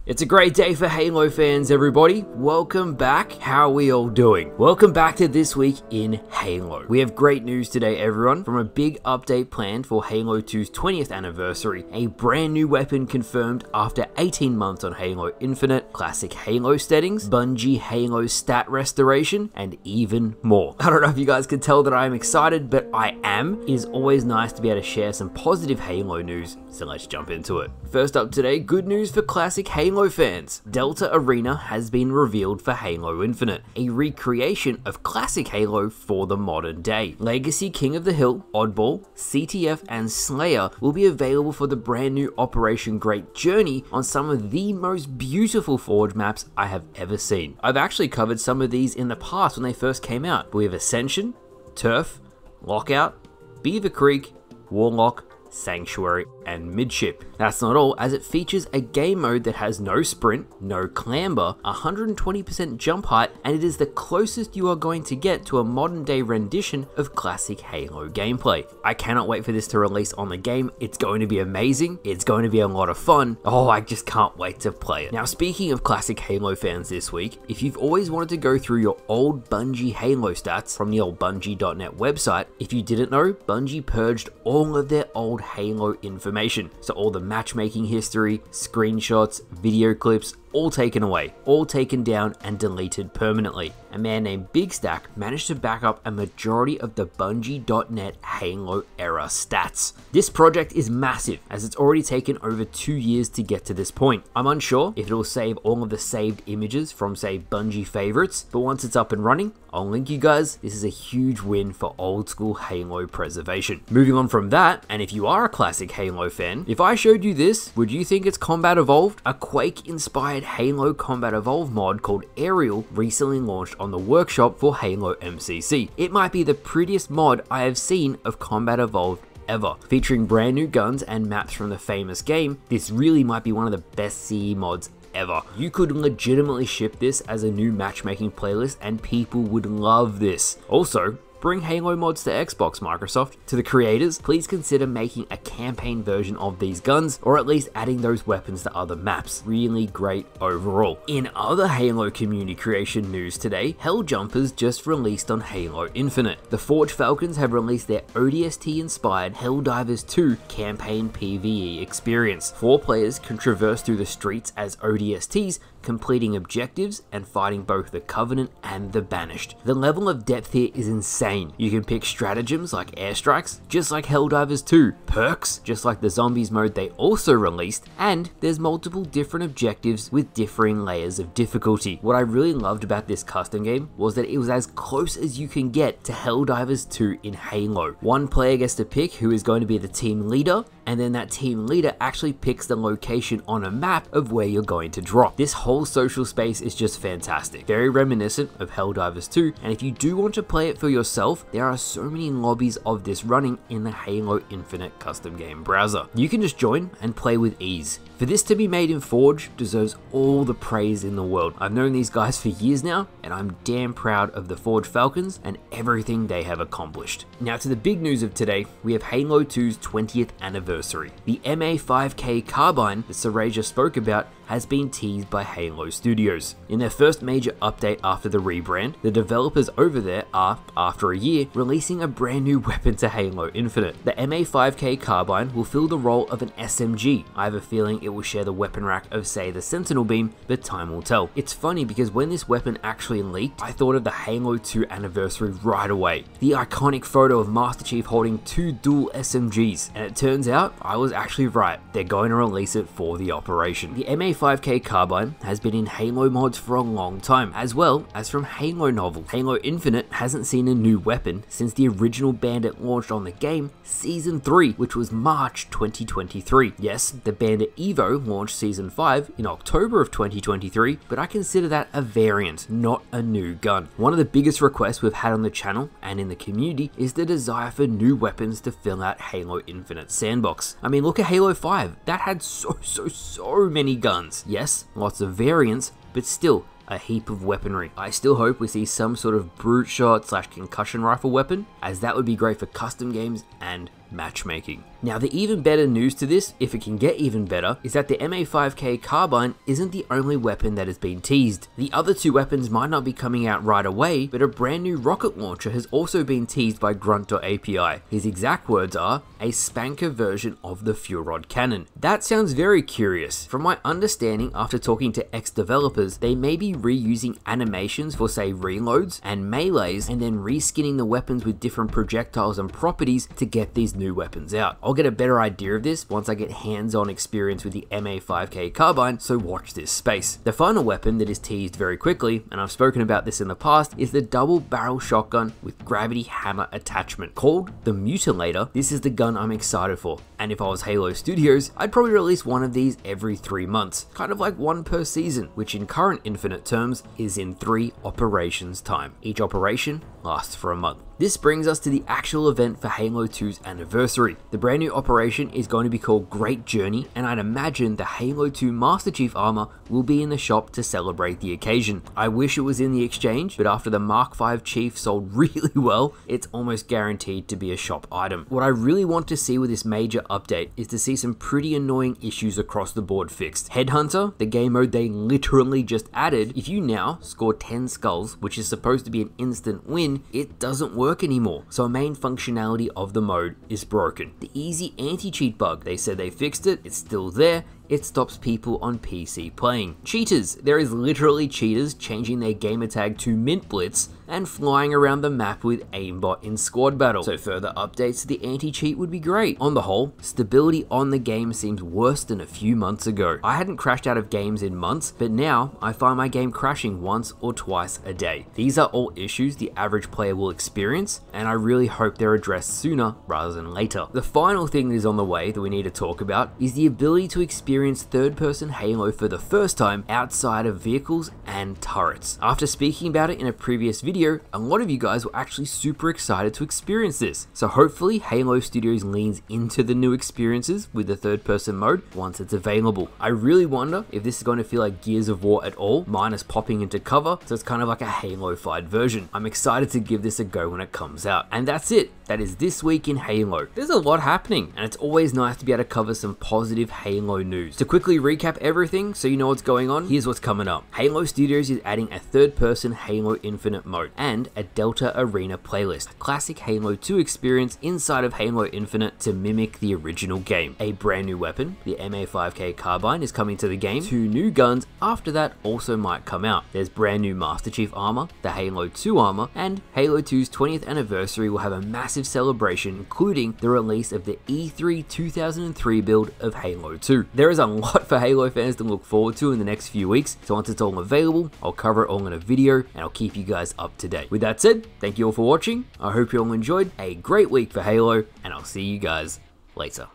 It's a great day for Halo fans, everybody. Welcome back. How are we all doing? Welcome back to This Week in Halo. We have great news today, everyone. From a big update planned for Halo 2's 20th anniversary, a brand new weapon confirmed after 18 months on Halo Infinite, classic Halo settings, Bungie Halo stat restoration, and even more. I don't know if you guys can tell that I am excited, but I am. It is always nice to be able to share some positive Halo news, so let's jump into it. First up today, good news for classic Halo fans. Delta Arena has been revealed for Halo Infinite, a recreation of classic Halo for the modern day. Legacy, King of the Hill, Oddball, CTF, and Slayer will be available for the brand new Operation Great Journey on some of the most beautiful Forge maps I have ever seen. I've actually covered some of these in the past when they first came out, but we have Ascension, Turf, Lockout, Beaver Creek, Warlock, Sanctuary, and Midship. That's not all, as it features a game mode that has no sprint, no clamber, 120% jump height, and it is the closest you are going to get to a modern day rendition of classic Halo gameplay. I cannot wait for this to release on the game. It's going to be amazing. It's going to be a lot of fun. Oh, I just can't wait to play it. Now, speaking of classic Halo fans this week, if you've always wanted to go through your old Bungie Halo stats from the old Bungie.net website, if you didn't know, Bungie purged all of their old Halo information. So all the matchmaking history, screenshots, video clips, all taken away, all taken down and deleted permanently. A man named Big Stack managed to back up a majority of the Bungie.net Halo era stats. This project is massive, as it's already taken over 2 years to get to this point. I'm unsure if it'll save all of the saved images from, say, Bungie favorites, but once it's up and running, I'll link you guys. This is a huge win for old school Halo preservation. Moving on from that, and if you are a classic Halo fan, if I showed you this, would you think it's Combat Evolved? A Quake-inspired Halo Combat Evolved mod called Aerial recently launched on the workshop for Halo MCC. It might be the prettiest mod I have seen of Combat Evolved ever. Featuring brand new guns and maps from the famous game, this really might be one of the best CE mods ever. You could legitimately ship this as a new matchmaking playlist and people would love this. Also, bring Halo mods to Xbox, Microsoft. To the creators, please consider making a campaign version of these guns, or at least adding those weapons to other maps. Really great overall. In other Halo community creation news today, HELLJUMPERS just released on Halo Infinite. The Forge Falcons have released their ODST-inspired Helldivers 2 campaign PvE experience. 4 players can traverse through the streets as ODSTs, completing objectives and fighting both the Covenant and the Banished. The level of depth here is insane. You can pick stratagems like airstrikes, just like Helldivers 2, perks, just like the zombies mode they also released, and there's multiple different objectives with differing layers of difficulty. What I really loved about this custom game was that it was as close as you can get to Helldivers 2 in Halo. One player gets to pick who is going to be the team leader, and then that team leader actually picks the location on a map of where you're going to drop. This whole social space is just fantastic. Very reminiscent of Helldivers 2, and if you do want to play it for yourself, there are so many lobbies of this running in the Halo Infinite custom game browser. You can just join and play with ease. For this to be made in Forge deserves all the praise in the world. I've known these guys for years now, and I'm damn proud of the Forge Falcons and everything they have accomplished. Now to the big news of today, we have Halo 2's 20th anniversary. The MA5K carbine that Saraja spoke about has been teased by Halo Studios. In their first major update after the rebrand, the developers over there are, after a year, releasing a brand new weapon to Halo Infinite. The MA5K carbine will fill the role of an SMG. I have a feeling it will share the weapon rack of, say, the Sentinel beam, but time will tell. It's funny because when this weapon actually leaked, I thought of the Halo 2 anniversary right away. The iconic photo of Master Chief holding 2 dual SMGs, and it turns out I was actually right. They're going to release it for the operation. The MA5K carbine has been in Halo mods for a long time, as well as from Halo novels. Halo Infinite hasn't seen a new weapon since the original Bandit launched on the game Season 3, which was March 2023. Yes, the Bandit Evo launched Season 5 in October of 2023, but I consider that a variant, not a new gun. One of the biggest requests we've had on the channel and in the community is the desire for new weapons to fill out Halo Infinite sandbox. I mean, look at Halo 5. That had so many guns. Yes, lots of variants, but still a heap of weaponry. I still hope we see some sort of brute shot / concussion rifle weapon, as that would be great for custom games and matchmaking. Now, the even better news to this, if it can get even better, is that the MA5K carbine isn't the only weapon that has been teased. The other two weapons might not be coming out right away, but a brand new rocket launcher has also been teased by Grunt.api. His exact words are, a spanker version of the fuel rod cannon. That sounds very curious. From my understanding, after talking to ex-developers, they may be reusing animations for say reloads and melees, and then reskinning the weapons with different projectiles and properties to get these new weapons out. I'll get a better idea of this once I get hands-on experience with the MA5K carbine, so watch this space. The final weapon that is teased very quickly, and I've spoken about this in the past, is the double barrel shotgun with gravity hammer attachment. Called the Mutilator, this is the gun I'm excited for, and if I was Halo Studios, I'd probably release one of these every 3 months, kind of like one per season, which in current Infinite terms is in 3 operations time. Each operation lasts for a month. This brings us to the actual event for Halo 2's anniversary. The brand new operation is going to be called Great Journey, and I'd imagine the Halo 2 Master Chief armor will be in the shop to celebrate the occasion. I wish it was in the exchange, but after the Mark V Chief sold really well, it's almost guaranteed to be a shop item. What I really want to see with this major update is to see some pretty annoying issues across the board fixed. Headhunter, the game mode they literally just added, if you now score 10 skulls, which is supposed to be an instant win, it doesn't work anymore. So a main functionality of the mode is broken. The easy anti-cheat bug, they said they fixed it, it's still there. It stops people on PC playing. Cheaters, there is literally cheaters changing their gamertag to Mint Blitz and flying around the map with aimbot in squad battle. So further updates to the anti-cheat would be great. On the whole, stability on the game seems worse than a few months ago. I hadn't crashed out of games in months, but now I find my game crashing once or twice a day. These are all issues the average player will experience, and I really hope they're addressed sooner rather than later. The final thing that is on the way that we need to talk about is the ability to experience third-person Halo for the first time outside of vehicles and turrets. After speaking about it in a previous video, a lot of you guys were actually super excited to experience this. So hopefully Halo Studios leans into the new experiences with the third-person mode once it's available. I really wonder if this is going to feel like Gears of War at all, minus popping into cover, so it's kind of like a Halo-fied version. I'm excited to give this a go when it comes out. And that's it. That is this week in Halo. There's a lot happening, and it's always nice to be able to cover some positive Halo news. To quickly recap everything so you know what's going on, here's what's coming up. Halo Studios is adding a third-person Halo Infinite mode and a Delta Arena playlist, classic Halo 2 experience inside of Halo Infinite to mimic the original game. A brand new weapon, the MA5K carbine, is coming to the game. 2 new guns after that also might come out. There's brand new Master Chief armor, the Halo 2 armor, and Halo 2's 20th anniversary will have a massive celebration, including the release of the E3 2003 build of Halo 2. There is a lot for Halo fans to look forward to in the next few weeks, so once it's all available, I'll cover it all in a video and I'll keep you guys up to date. With that said, thank you all for watching. I hope you all enjoyed a great week for Halo, and I'll see you guys later.